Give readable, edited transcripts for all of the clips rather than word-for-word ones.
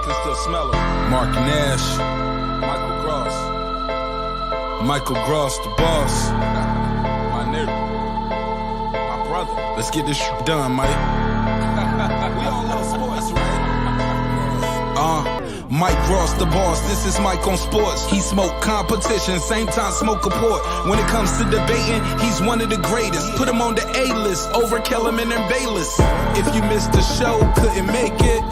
can still smell it. Mark Nash. Michael Gross, the boss. My nigga. My brother. Let's get this shit done, Mike. We all love sports, right? Mike Gross, the boss. This is Mike on sports. He smoke competition, same time smoke a port. When it comes to debating, he's one of the greatest. Put him on the A-list over Kellerman and Bayless. If you missed the show, couldn't make it,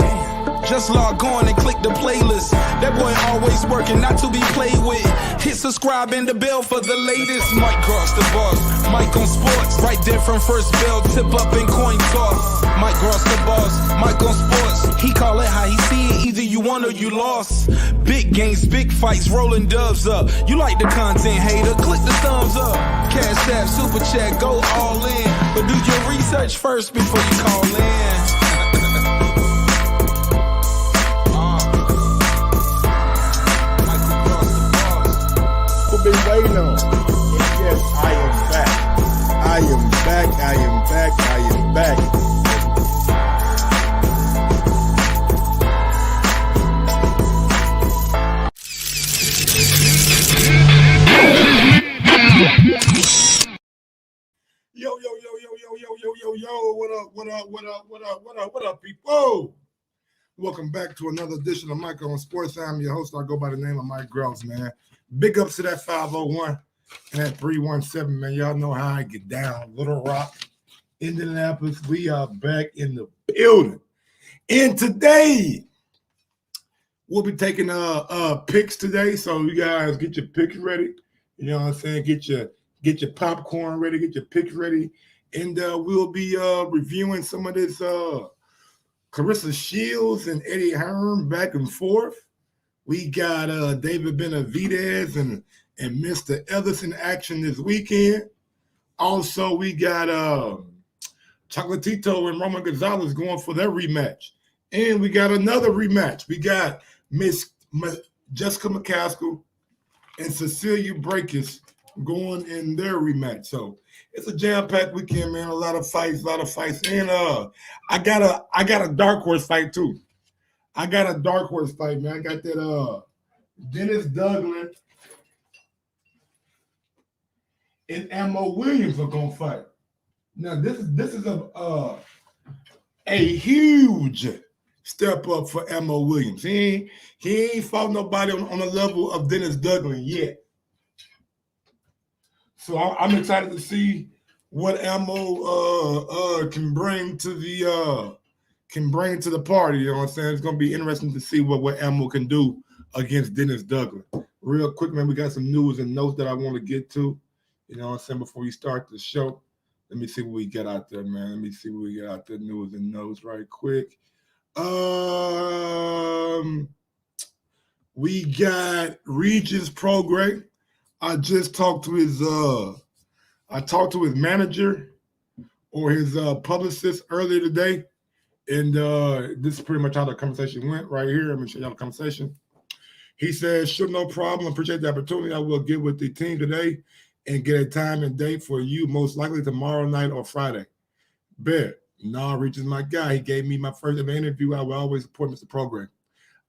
just log on and click the playlist. That boy always working, not to be played with. Hit subscribe and the bell for the latest. Mike Gross, the boss. Mike on sports. Right there from first bell, tip up and coin toss. Mike Gross, the boss. Mike on sports. He call it how he see it. Either you won or you lost. Big games, big fights, rolling dubs up. You like the content, hater? Click the thumbs up. Cashapp, super chat, go all in. But do your research first before you call in. Been waiting on. Yes, I am back. I am back. I am back. I am back. Yo, what up, people? Welcome back to another edition of Mike on Sports. I'm your host. I go by the name of Mike Gross, man. Big ups to that 501 and that 317, man. Y'all know how I get down. Little Rock, Indianapolis. We are back in the building. And today, we'll be taking picks today. So you guys get your picks ready. You know what I'm saying? Get your popcorn ready, get your picks ready. And we'll be reviewing some of this Claressa Shields and Eddie Hearn back and forth. We got David Benavidez and Mr. Ellis in action this weekend. Also, we got Chocolatito and Roman Gonzalez going for their rematch. And we got another rematch. We got Miss Jessica Mccaskill and Cecilia Brækhus going in their rematch. So it's a jam-packed weekend, man. A lot of fights. And I got a dark horse fight too. I got a dark horse fight, man. I got that Dennis Douglas and Ammo Williams are gonna fight. Now this is a huge step up for Ammo Williams. He ain't fought nobody on the level of Dennis Douglas yet. So I'm excited to see what Ammo can bring to the party. You know what I'm saying? It's gonna be interesting to see what Ammo can do against Dennis Douglas. Real quick, man, we got some news and notes that I want to get to. You know what I'm saying? Before we start the show, let me see what we get out there, man. Let me see what we get out there. News and notes, right quick. We got Regis Prograis. I just talked to his manager or his publicist earlier today. And this is pretty much how the conversation went right here. Let me show y'all the conversation. He said, sure, no problem. Appreciate the opportunity. I will get with the team today and get a time and date for you, most likely tomorrow night or Friday. Bet. Nah, Rich is my guy. He gave me my first ever interview. I will always support Mr. Program.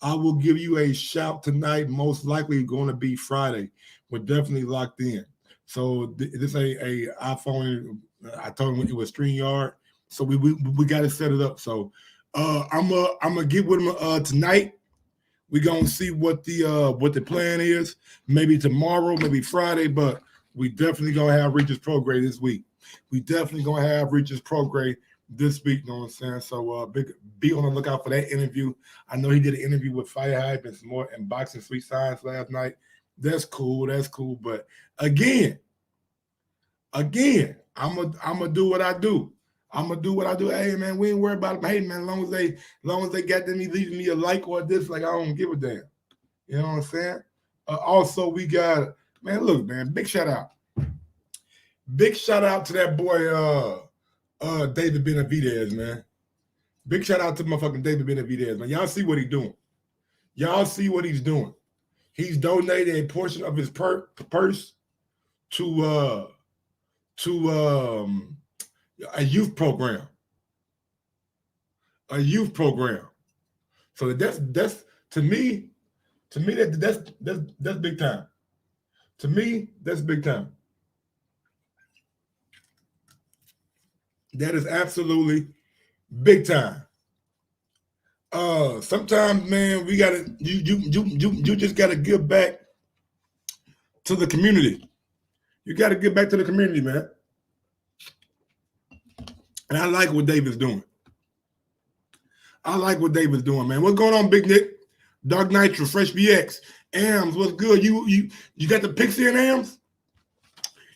I will give you a shout tonight, most likely going to be Friday. We're definitely locked in. So this ain't a iPhone. I told him it was StreamYard. So we got to set it up. So I'm gonna get with him tonight. We're gonna see what the plan is. Maybe tomorrow, maybe Friday, but we definitely gonna have Regis Prograis this week. We definitely gonna have Regis Prograis this week. You know what I'm saying? So be on the lookout for that interview. I know he did an interview with Fire Hype and some more and Boxing Sweet Science last night. That's cool. But again, I'm gonna do what I do. Hey man, we ain't worried about them hating, man. As long as they got them leaving me a like or a dislike, I don't give a damn. You know what I'm saying? Also, we got, man, look, man, big shout out. Big shout out to that boy David Benavidez, man. Big shout out to motherfucking David Benavidez, man. Y'all see what he's doing. He's donated a portion of his purse to a youth program. So To me, that's big time. To me, that's big time. That is absolutely big time. Sometimes, man, we gotta you just gotta give back to the community. You gotta give back to the community, man. And I like what David's doing. I like what David's doing, man. What's going on, Big Nick? Dark Nitro, Fresh BX, Ams, what's good? You got the picks in, Ams?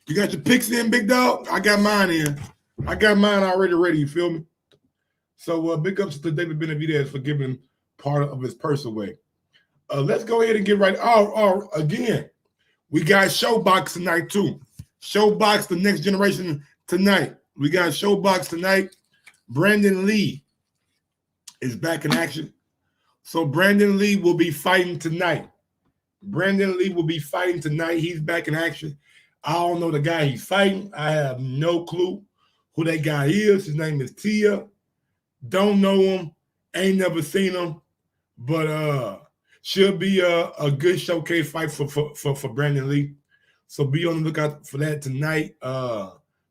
You got your picks in, big dog? I got mine in. I got mine already ready, you feel me? So big ups to David Benavidez for giving part of his purse away. Let's go ahead and get right. Again, we got Showbox tonight too. Showbox, the next generation tonight. We got Showbox tonight. Brandon Lee is back in action. So Brandon Lee will be fighting tonight. Brandon Lee will be fighting tonight. He's back in action. I don't know the guy he's fighting. I have no clue who that guy is. His name is Tia. Don't know him. Ain't never seen him. But should be a good showcase fight for Brandon Lee. So be on the lookout for that tonight.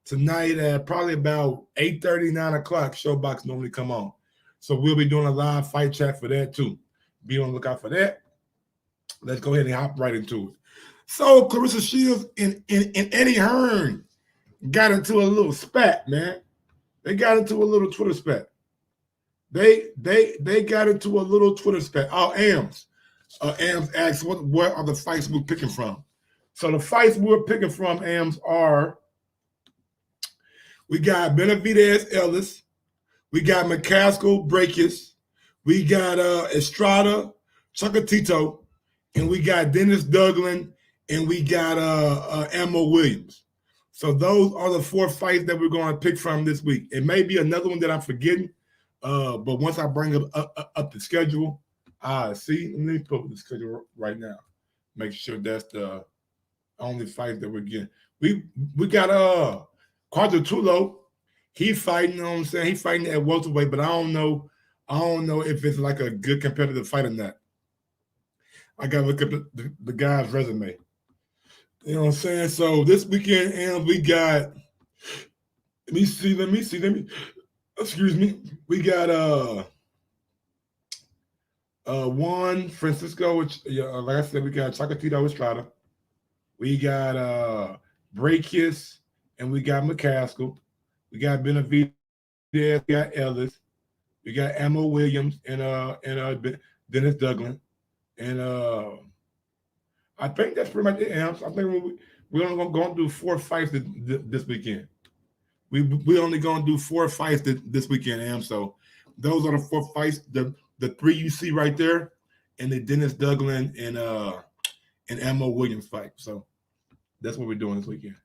Tonight at probably about 8:30, 9 o'clock, Showbox normally come on. So we'll be doing a live fight chat for that too. Be on the lookout for that. Let's go ahead and hop right into it. So Claressa Shields and Eddie Hearn got into a little spat, man. They got into a little Twitter spat. They got into a little Twitter spat. Oh, Ams. Ams asked, what are the fights we're picking from? So the fights we're picking from, Ams, are we got Benavidez Ellis, we got Mccaskill Breakis, we got Estrada Chocolatito, and we got Dennis Douglas, and we got Ammo Williams. So those are the 4 fights that we're going to pick from this week. It may be another one that I'm forgetting, but once I bring up the schedule, see, let me put the schedule right now. Make sure that's the only fight that we're getting. We got Quadritulo. He fighting, you know what I'm saying? He fighting at welterweight, but I don't know if it's like a good competitive fight or not. I gotta look up the guy's resume. You know what I'm saying? So this weekend, and we got, let me see. Excuse me. We got Juan Francisco, which like I said, we got Chocolatito Estrada. We got Breakis, and we got Mccaskill. We got Benavidez, we got Ellis. We got Ammo Williams and Dennis Douglas. And I think that's pretty much it, Ams. I think we're only going to do 4 fights this weekend. We only going to do 4 fights this weekend, Ams. So those are the 4 fights. The 3 you see right there, and the Dennis Douglas and Ammo Williams fight. So that's what we're doing this weekend.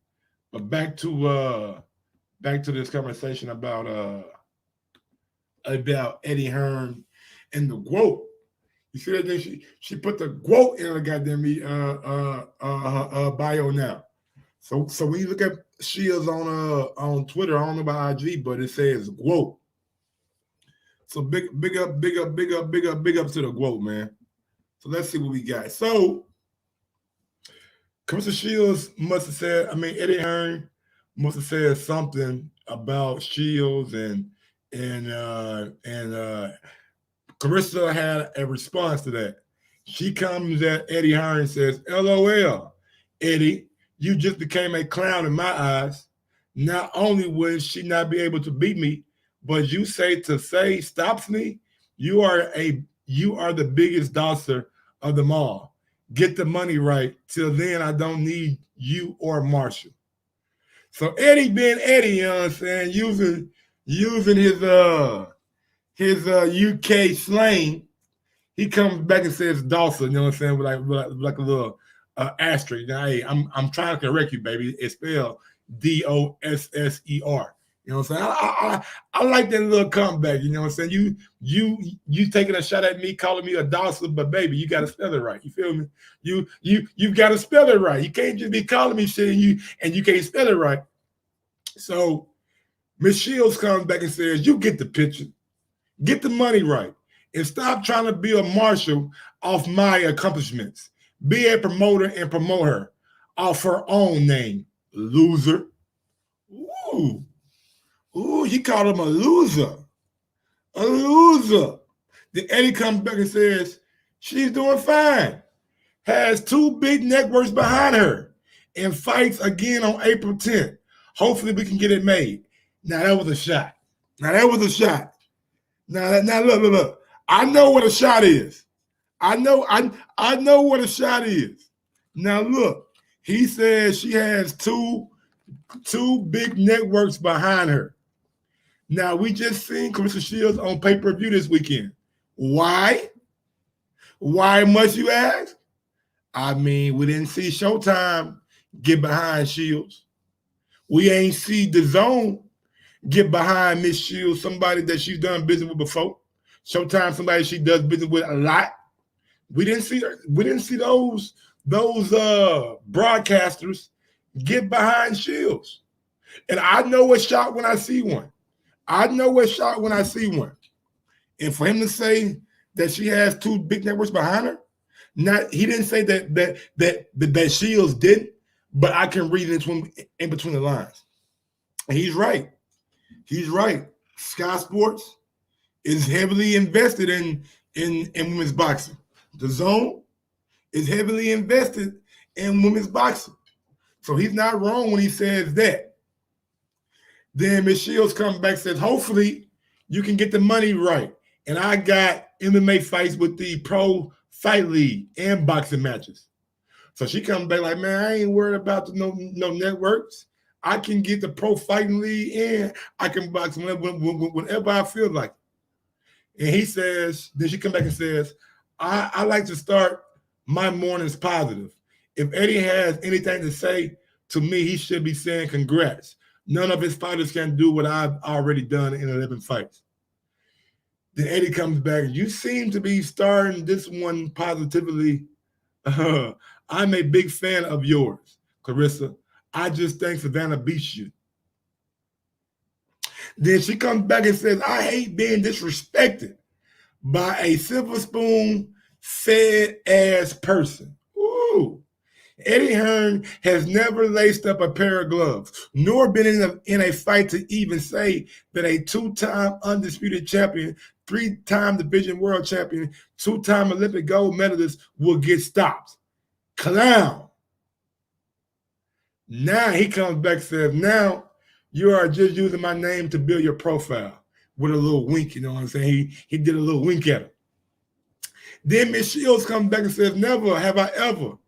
But back to this conversation about Eddie Hearn and the GWOAT. You see that thing? She put the GWOAT in her goddamn bio now. So when you look at Shields on Twitter, I don't know about IG, but it says GWOAT. So big up to the GWOAT, man. So let's see what we got. So Claressa Shields must have said, Eddie Hearn must have said something about Shields and Claressa had a response to that. She comes at Eddie Hearn and says, LOL, Eddie, you just became a clown in my eyes. Not only will she not be able to beat me, but you say stops me. You are the biggest dosser of them all. Get the money right. Till then, I don't need you or Marshall. So Eddie being Eddie, you know what I'm saying, using his UK slang, he comes back and says Dawson, you know what I'm saying, with like a little asterisk. Now, hey, I'm trying to correct you, baby. It's spelled Dosser. You know what I'm saying? I like that little comeback. You know what I'm saying? You taking a shot at me, calling me a Dawson, but baby, you got to spell it right. You feel me? You've got to spell it right. You can't just be calling me shit and you can't spell it right. So Miss Shields comes back and says, you get the picture. Get the money right. and stop trying to be a marshal off my accomplishments. Be a promoter and promote her off her own name, loser. Ooh, he called him a loser. A loser. Then Eddie comes back and says, she's doing fine. Has 2 big networks behind her and fights again on April 10th. Hopefully we can get it made. Now that was a shot. Now look. I know what a shot is. I know what a shot is. Now look, he says she has two big networks behind her. Now we just seen Claressa Shields on pay-per-view this weekend. Why? Why must you ask? I mean, we didn't see Showtime get behind Shields. We ain't see the Zone get behind Miss Shields, somebody that she's done business with before. Showtime, somebody she does business with a lot. We didn't see those broadcasters get behind Shields. And I know a shot when I see one. And for him to say that she has 2 big networks behind her, he didn't say that Shields didn't, but I can read it in between the lines. And he's right. Sky Sports is heavily invested in women's boxing. The Zone is heavily invested in women's boxing. So he's not wrong when he says that. Then Ms. Shields comes back and says, hopefully you can get the money right. And I got MMA fights with the Pro Fight League and boxing matches. So she comes back like, man, I ain't worried about no networks. I can get the Pro Fighting League and I can box whenever I feel like it. And he says, then she comes back and says, I like to start my mornings positive. If Eddie has anything to say to me, he should be saying congrats. None of his fighters can do what I've already done in 11 fights. Then Eddie comes back, you seem to be starting this one positively. I'm a big fan of yours, Claressa. I just think Savannah beats you. Then she comes back and says, I hate being disrespected by a silver spoon fed ass person. Ooh. Eddie Hearn has never laced up a pair of gloves, nor been in a fight to even say that a 2-time undisputed champion, 3-time division world champion, 2-time Olympic gold medalist will get stopped. Clown. Now he comes back and says, now you are just using my name to build your profile, with a little wink, you know what I'm saying? He did a little wink at her. Then Miss Shields comes back and says, never have I ever,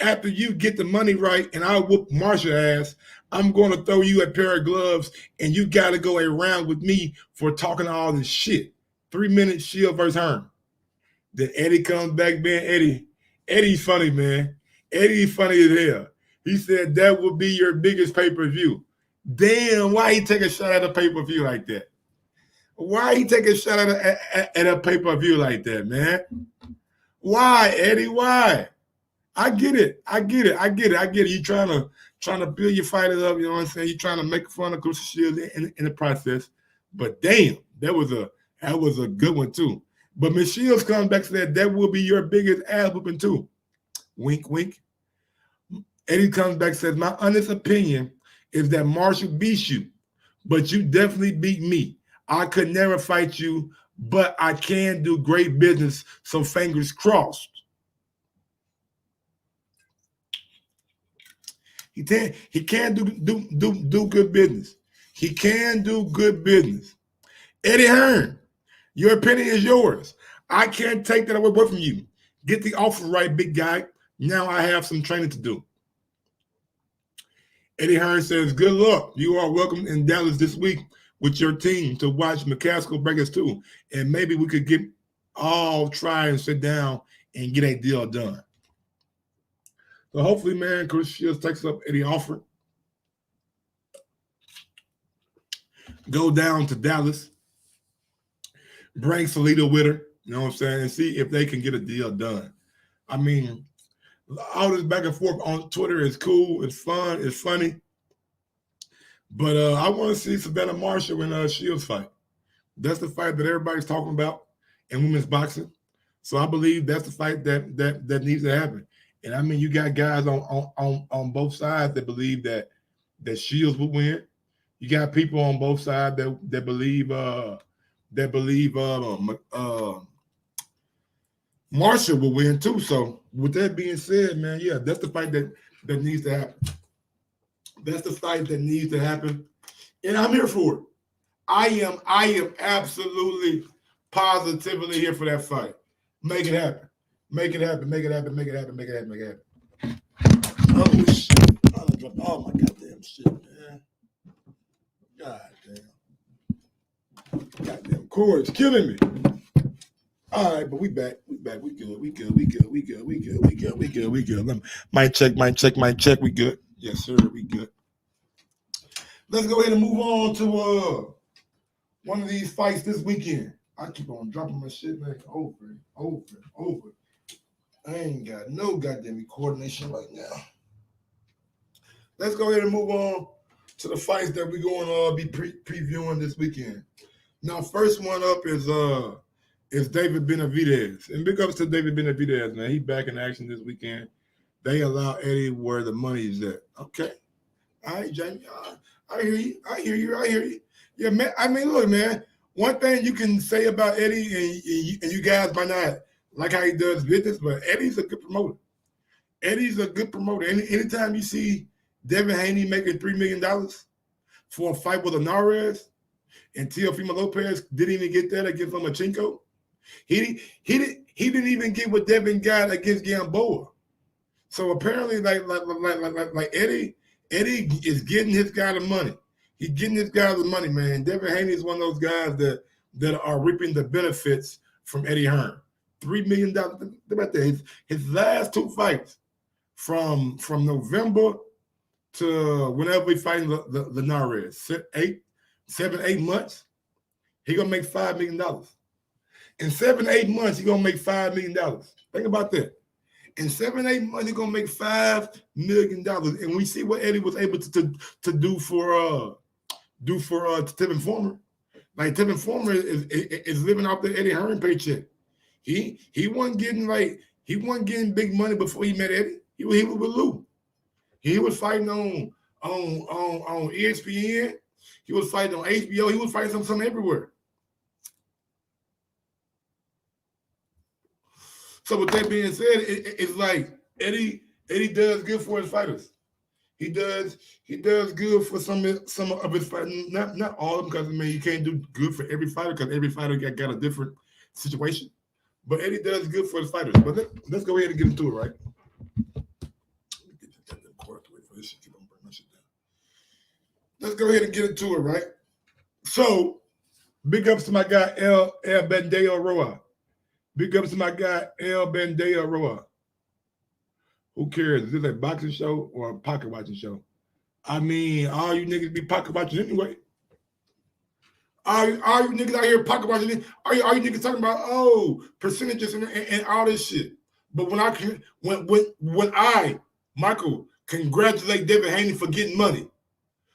after you get the money right and I whoop Marshall ass, I'm going to throw you a pair of gloves and you got to go a round with me for talking all this shit. 3 minutes, Shield versus Hearn. Then Eddie comes back, man. Eddie's funny, man. Eddie's funny as hell. He said that would be your biggest pay-per-view. Damn, why he take a shot at a pay-per-view like that? Why he take a shot at a pay-per-view like that, man? Why, Eddie? Why? I get it. You trying to build your fighters up, you know what I'm saying? You trying to make fun of Claressa Shields in the process. But damn, that was a good one too. But Miss Shields comes back and said that will be your biggest ass whooping too. Wink, wink. Eddie comes back and says, my honest opinion is that Marshall beats you, but you definitely beat me. I could never fight you, but I can do great business, so fingers crossed. He can do good business. He can do good business. Eddie Hearn, your opinion is yours. I can't take that away from you. Get the offer right, big guy. Now I have some training to do. Eddie Hearn says, good luck. You are welcome in Dallas this week with your team to watch Mccaskill Breakers too. And maybe we could try and sit down and get a deal done. So hopefully, man, Claressa Shields takes up Eddie offer. Go down to Dallas. Bring Salida with her, you know what I'm saying, and see if they can get a deal done. I mean, all this back and forth on Twitter is cool, it's fun, it's funny. But I want to see Savannah Marshall and Shields fight. That's the fight that everybody's talking about. in women's boxing. So I believe that's the fight that needs to happen. And I mean, you got guys on both sides that believe that Shields will win. You got people on both sides that believe Marshall will win too. So with that being said, man, yeah, that's the fight that needs to happen. That's the fight that needs to happen, and I'm here for it. I am absolutely positively here for that fight. Make it happen. Make it happen. Make it happen. Make it happen. Make it happen. Make it happen. Oh shit! Oh my goddamn shit, man! Goddamn chords killing me. All right, but we back. We good. We good. Mic check. We good. Yes, sir. We good. Let's go ahead and move on to one of these fights this weekend. I keep on dropping my shit, man, over and over. I ain't got no goddamn coordination right now. Let's go ahead and move on to the fights that we're going to be previewing this weekend. Now, first one up is David Benavidez. And big ups to David Benavidez, man. He back in action this weekend. They allow Eddie where the money is at. Okay. All right, Jamie. I hear you. Yeah, man. I mean, look, man. One thing you can say about Eddie, and you guys might not like how he does business, but Eddie's a good promoter. Anytime you see Devin Haney making $3 million for a fight with Narvaez, and Teofimo Lopez didn't even get that against Lomachenko, he didn't even get what Devin got against Gamboa. So apparently, like Eddie is getting his guy the money. He's getting his guy the money, man. Devin Haney is one of those guys that are reaping the benefits from Eddie Hearn. $3 million. About that. His last two fights from November to whenever we fighting the Narvaez, 7-8 months, he gonna make $5 million. In 7-8 months, he gonna make $5 million. Think about that. In 7-8 months, he gonna make $5 million. And we see what Eddie was able to do for Tevin Former. Like Tevin Former is living off the Eddie Hearn paycheck. He wasn't getting big money before he met Eddie. He was with Lou. He was fighting on ESPN. He was fighting on HBO. He was fighting something everywhere. So with that being said, it's like Eddie does good for his fighters. He does good for some of his fighters. Not all of them, because I mean you can't do good for every fighter because every fighter got a different situation. But Eddie does good for his fighters. But let's go ahead and get into it, right? Let's go ahead and get into it, right? So, big ups to my guy El Bandeo Roa. Big ups to my guy El Bandeo Roa. Who cares? Is this a boxing show or a pocket watching show? I mean, all you niggas be pocket watching anyway. All you niggas out here pocket watching, are you niggas talking about percentages and all this shit? But when I Michael congratulate David Haney for getting money,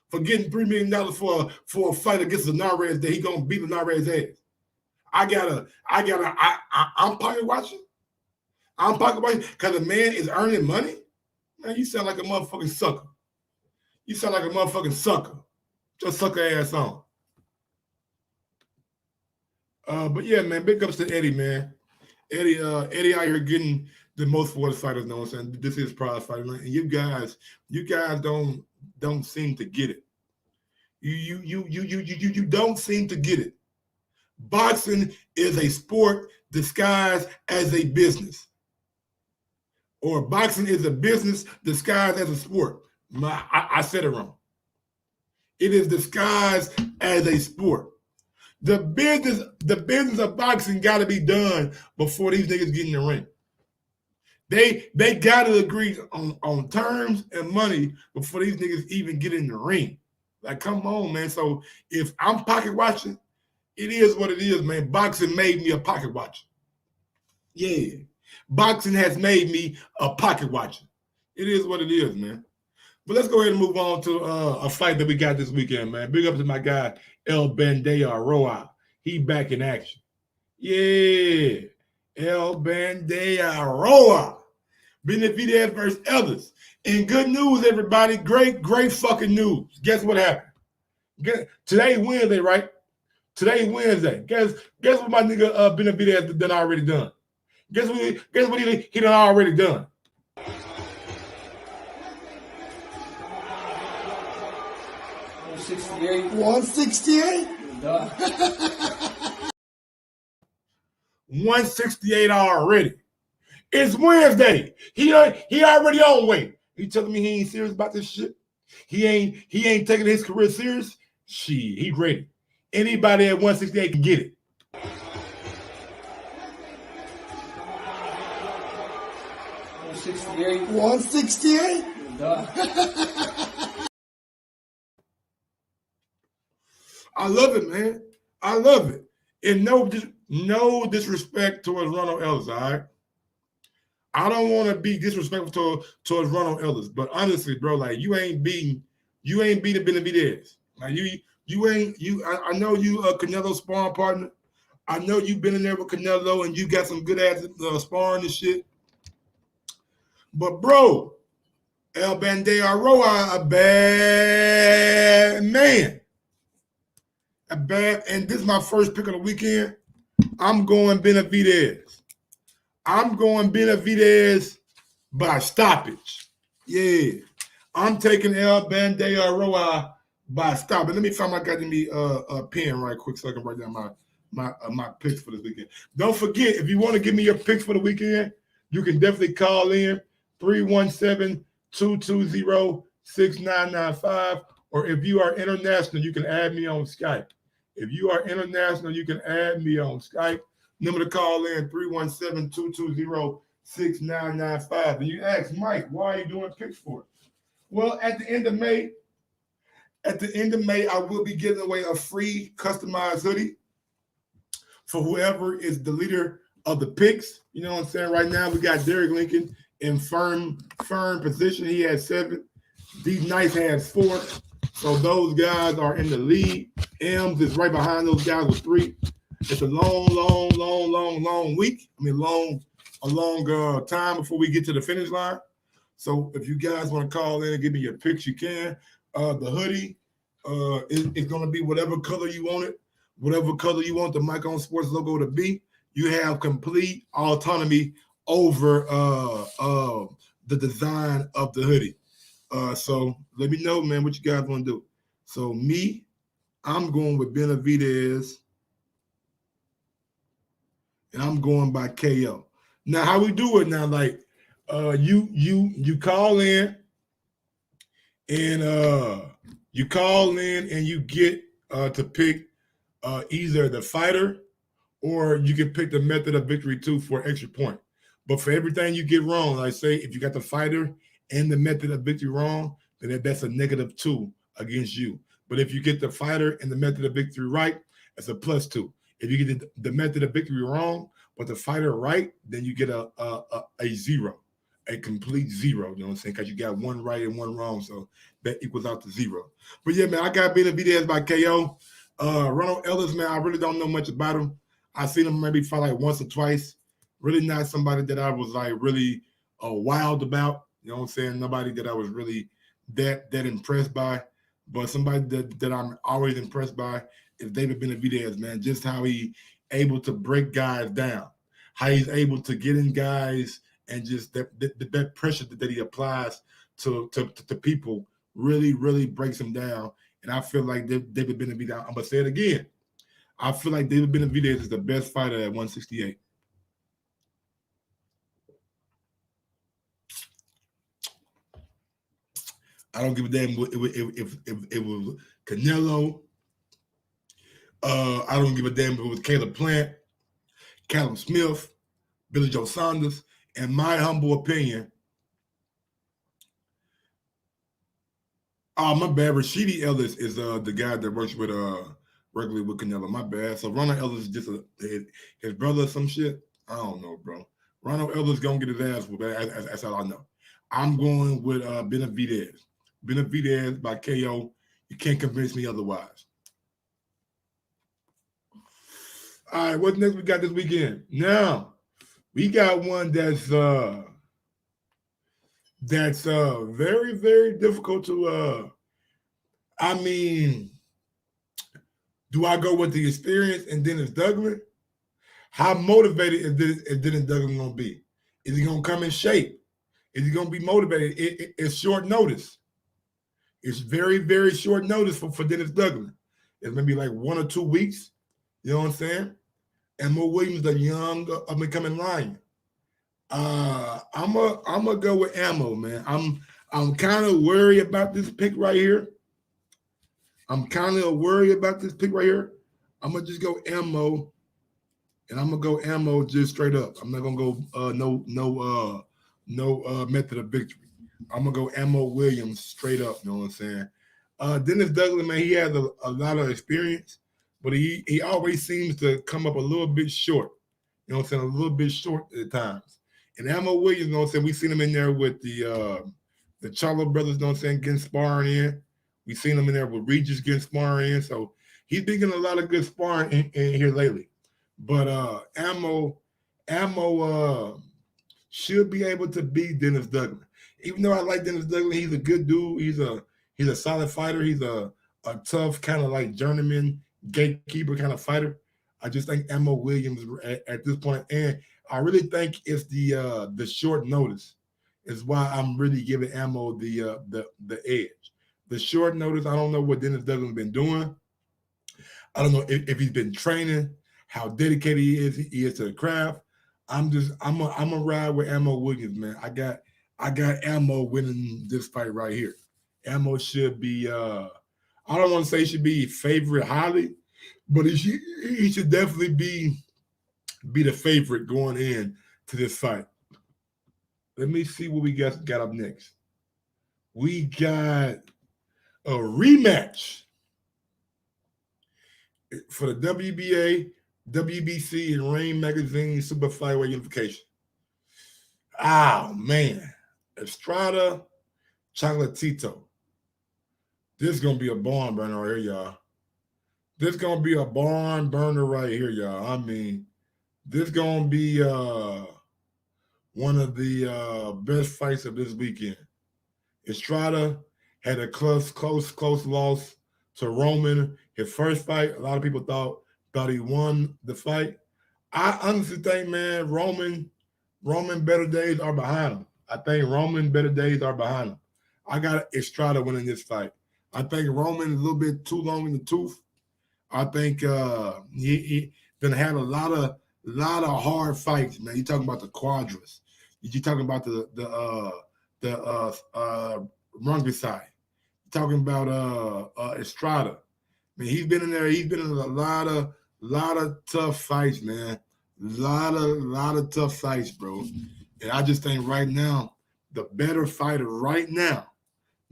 for getting $3 million for a fight against the Narvaez that he gonna beat the Narvaez ass, I'm pocket watching. I'm pocket watching because the man is earning money. Man, you sound like a motherfucking sucker. Just sucker ass on. But yeah, man, big ups to Eddie, man. Eddie out here getting the most for the fighters. Know what I'm saying? This is prize fighting, man. And you guys don't seem to get it. You don't seem to get it. Boxing is a sport disguised as a business, or boxing is a business disguised as a sport. I said it wrong. It is disguised as a sport. The business of boxing got to be done before these niggas get in the ring. They got to agree on terms and money before these niggas even get in the ring. Like, come on, man. So if I'm pocket watching, it is what it is, man. Boxing made me a pocket watcher. Yeah. Boxing has made me a pocket watcher. It is what it is, man. But let's go ahead and move on to a fight that we got this weekend, man. Big up to my guy, El Bandea Roa. He back in action. Yeah. El Bandeira. Benavidez versus Ellis. And good news, everybody. Great fucking news. Guess what happened? Today Wednesday, right? Today Wednesday. Guess what my nigga Benavidez done already done? Guess what he done already done? $168. 168? 168 already. It's Wednesday. He already on weight. He telling me he ain't serious about this shit. He ain't taking his career serious. Shit, he ready. Anybody at 168 can get it. $168. 168? I love it, man. I love it. And no disrespect towards Ronald Ellis, all right? I don't want to be disrespectful towards Ronald Ellis, but honestly, bro, like you ain't beating Benavidez. Like I know you a Canelo sparring partner. I know you've been in there with Canelo and you got some good ass sparring and shit. But bro, El Bandeira, a bad man. And this is my first pick of the weekend. I'm going Benavidez. I'm going Benavidez by stoppage. Yeah. I'm taking El Bandeira by stoppage. Let me find my goddamn pen right quick so I can write down my picks for this weekend. Don't forget, if you want to give me your picks for the weekend, you can definitely call in 317-220-6995. Or if you are international, you can add me on Skype. If you are international, you can add me on Skype. Number to call in 317-220-6995. And you ask Mike, why are you doing picks for it? Well, at the end of May, I will be giving away a free customized hoodie for whoever is the leader of the picks. You know what I'm saying? Right now, we got Derek Lincoln in firm position. He has 7. These Knights has 4. So those guys are in the lead. M's is right behind those guys with 3. It's a long week. I mean, a long time before we get to the finish line. So if you guys want to call in and give me your picks, you can. The hoodie is going to be whatever color you want it, whatever color you want the Mike on Sports logo to be. You have complete autonomy over the design of the hoodie. So let me know, man, what you guys want to do. So I'm going with Benavidez, and I'm going by KO. Now, how we do it now? Like, you call in, and you get to pick either the fighter, or you can pick the method of victory too for an extra point. But for everything you get wrong, like say if you got the fighter and the method of victory wrong, then that's a -2 against you. But if you get the fighter and the method of victory right, it's a +2. If you get the method of victory wrong, but the fighter right, then you get a 0, a complete 0. You know what I'm saying? Because you got 1 right and 1 wrong, so that equals out to 0. But yeah, man, I got Benavidez by KO. Ronald Ellis, man, I really don't know much about him. I seen him maybe fight like once or twice. Really not somebody that I was like really wild about. You know what I'm saying? Nobody that I was really that impressed by. But somebody that I'm always impressed by is David Benavidez, man. Just how he able to break guys down, how he's able to get in guys, and just that pressure that he applies to people really breaks them down. And I feel like David Benavidez, I'm gonna say it again. I feel like David Benavidez is the best fighter at 168. I don't give a damn if it was Canelo. I don't give a damn if it was Caleb Plant, Callum Smith, Billy Joe Saunders. In my humble opinion, my bad. Rashidi Ellis is the guy that works with regularly with Canelo. My bad. So Ronald Ellis is just his brother or some shit. I don't know, bro. Ronald Ellis gonna get his ass whooped. That's all I know. I'm going with Benavidez. Benavidez by KO. You can't convince me otherwise. All right, what's next we got this weekend? Now, we got one that's very, very difficult to I mean, do I go with the experience and Dennis Douglas? How motivated is Dennis Douglas gonna be? Is he gonna come in shape? Is he gonna be motivated? It's short notice. It's very, very short notice for Dennis Douglas. It's maybe like 1 or 2 weeks. You know what I'm saying? And Mo Williams, the young up and coming lion. I'm gonna go with Ammo, man. I'm kind of worried about this pick right here. I'm kind of worried about this pick right here. I'm gonna just go Ammo, and I'm gonna go Ammo just straight up. I'm not gonna go no method of victory. I'm gonna go Ammo Williams straight up. You know what I'm saying? Dennis Douglas, man, he has a lot of experience, but he always seems to come up a little bit short. You know what I'm saying? A little bit short at times. And Ammo Williams, you know what I'm saying? We seen him in there with the Charlo brothers, you know what I'm saying, getting sparring in. We seen him in there with Regis getting sparring in. So he's been getting a lot of good sparring in here lately. But Ammo should be able to beat Dennis Douglas. Even though I like Dennis Douglas, he's a good dude. He's a solid fighter. He's a tough kind of like journeyman, gatekeeper kind of fighter. I just think Ammo Williams at this point, and I really think it's the short notice is why I'm really giving Ammo the edge. The short notice, I don't know what Dennis Douglas has been doing. I don't know if he's been training, how dedicated he is to the craft. I'm a ride with Ammo Williams, man. I got Ammo winning this fight right here. Ammo should be I don't want to say he should be favorite highly, but he should definitely be the favorite going in to this fight. Let me see what we got up next. We got a rematch for the WBA, WBC, and Reign Magazine Super Flyweight Unification. Oh, man. Estrada, Chocolatito. This is going to be a barn burner right here, y'all. This is going to be a barn burner right here, y'all. I mean, this is going to be one of the best fights of this weekend. Estrada had a close loss to Roman. His first fight, a lot of people thought he won the fight. I honestly think, man, Roman better days are behind him. I think Roman better days are behind him. I got Estrada winning this fight. I think Roman is a little bit too long in the tooth. I think he done had a lot of hard fights, man. You talking about the Quadras. You talking about the Rungy side. You talking about Estrada. Man, he's been in there. He's been in a lot of tough fights, man. Lot of tough fights, bro. And I just think right now, the better fighter right now,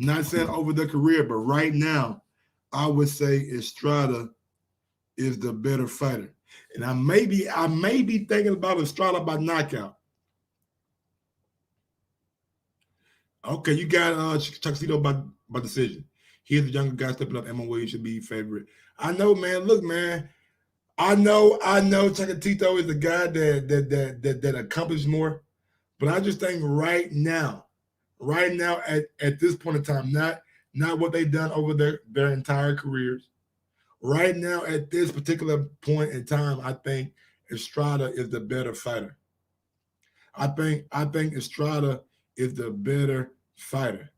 not saying over the career, but right now, I would say Estrada is the better fighter. And I may be thinking about Estrada by knockout. Okay, you got Chocolatito by decision. He's the younger guy stepping up. Ammo Williams should be favorite. I know, man. Look, man. I know Chocolatito is the guy that accomplished more. But I just think right now at this point in time, not what they've done over their entire careers. Right now, at this particular point in time, I think Estrada is the better fighter. I think Estrada is the better fighter.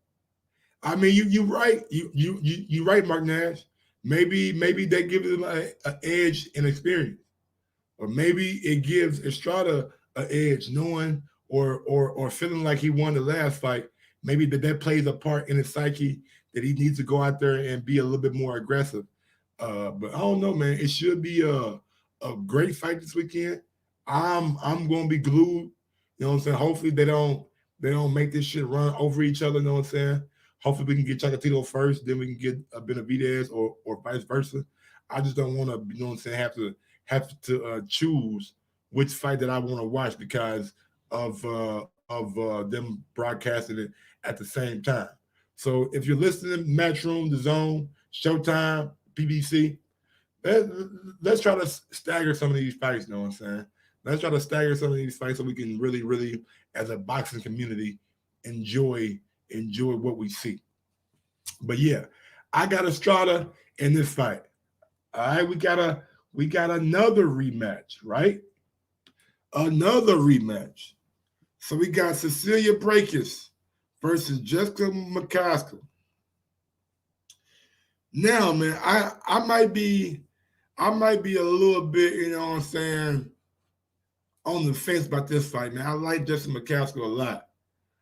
I mean, you right. You right, Mark Nash. Maybe they give him an edge in experience, or maybe it gives Estrada an edge, knowing or feeling like he won the last fight. Maybe that plays a part in his psyche that he needs to go out there and be a little bit more aggressive. But I don't know, man. It should be a great fight this weekend. I'm going to be glued. You know what I'm saying? Hopefully they don't make this shit run over each other. You know what I'm saying? Hopefully we can get Chocolatito first, then we can get Benavidez or vice versa. I just don't want to, you know what I'm saying, have to choose which fight that I want to watch because of them broadcasting it at the same time. So if you're listening, Matchroom, The Zone, Showtime, PBC, let's try to stagger some of these fights, you know what I'm saying? Let's try to stagger some of these fights so we can really, really, as a boxing community, enjoy what we see. But yeah, I got Estrada in this fight. All right, we got another rematch, right? Another rematch. So we got Cecilia Brækhus versus Jessica Mccaskill. Now, man, I might be a little bit, you know what I'm saying, on the fence about this fight, man. I like Jessica Mccaskill a lot.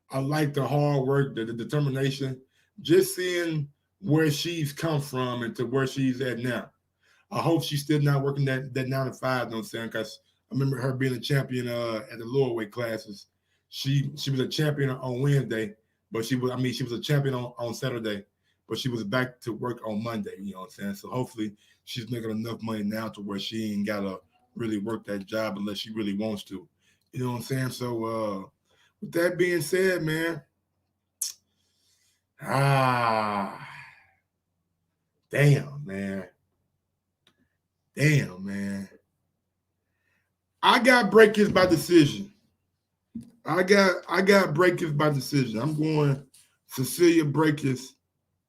I like the hard work, the determination, just seeing where she's come from and to where she's at now. I hope she's still not working that 9 to 5, you know what I'm saying? Because I remember her being a champion at the lower weight classes. She was a champion on Wednesday, but she was a champion on Saturday, but she was back to work on Monday, you know what I'm saying? So hopefully she's making enough money now to where she ain't gotta really work that job unless she really wants to. You know what I'm saying? So with that being said, man, damn, man. I got Brækhus by decision. I got Brækhus by decision. I'm going Cecilia Brækhus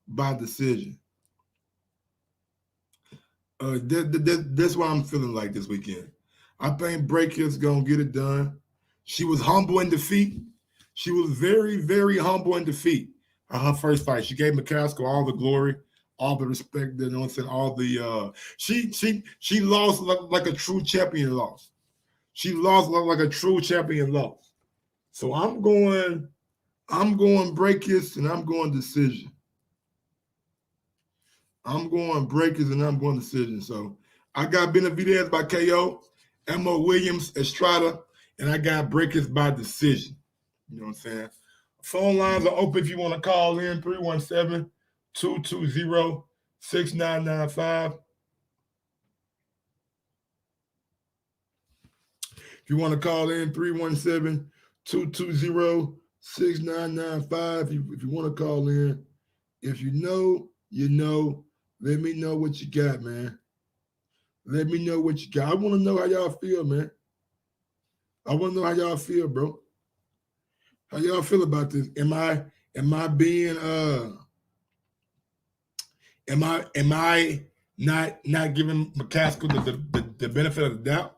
by decision. That's what I'm feeling like this weekend. I think Brækhus gonna get it done. She was humble in defeat. She was very, very humble in defeat. Her first fight, she gave Mccaskill all the glory, all the respect. You know what I'm saying? All the she lost like a true champion lost. She lost like a true champion lost. So I'm going Brækhus and I'm going decision. I'm going Brækhus and I'm going decision. So I got Benavidez by KO, Emma Williams, Estrada, and I got Brækhus by decision. You know what I'm saying? Phone lines are open if you want to call in, 317-220-6995. If you want to call in, 317-220-6995. If you want to call in, if you know, you know. Let me know what you got, man. Let me know what you got. I want to know how y'all feel, man. I want to know how y'all feel, bro. How y'all feel about this? Am I being am I not giving Mccaskill the benefit of the doubt?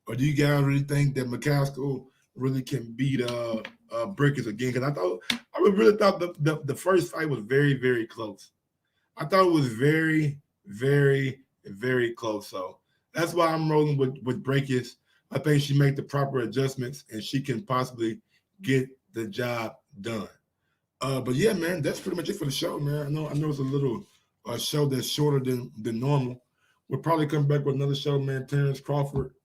Or do you guys really think that Mccaskill really can beat Brækhus again? Because I really thought the first fight was very, very close. I thought it was very, very, very close. So that's why I'm rolling with Brækhus. I think she made the proper adjustments and she can possibly get the job done. But yeah, man, that's pretty much it for the show, man. I know it's a little show that's shorter than normal. We'll probably come back with another show, man. Terrence Crawford.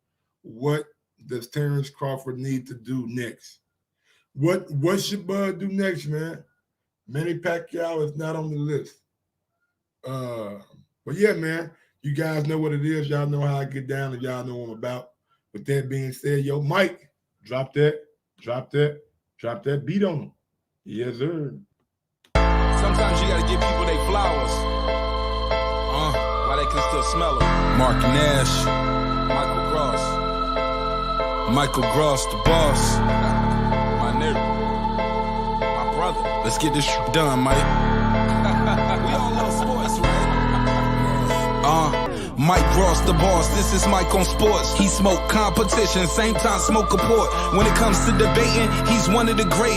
What does Terrence Crawford need to do next? What should Bud do next, man? Manny Pacquiao is not on the list. But yeah, man, you guys know what it is. Y'all know how I get down and y'all know what I'm about. With that being said, yo, Mike, drop that beat on them. Yes, sir. Sometimes you gotta give people their flowers. While they can still smell them. Mark Nash. Michael Gross, the boss. My nigga. My brother. Let's get this done, Mike. We all love sports, right? Mike Ross, the boss. This is Mike on sports. He smoke competition, same time smoke a port. When it comes to debating, he's one of the greatest.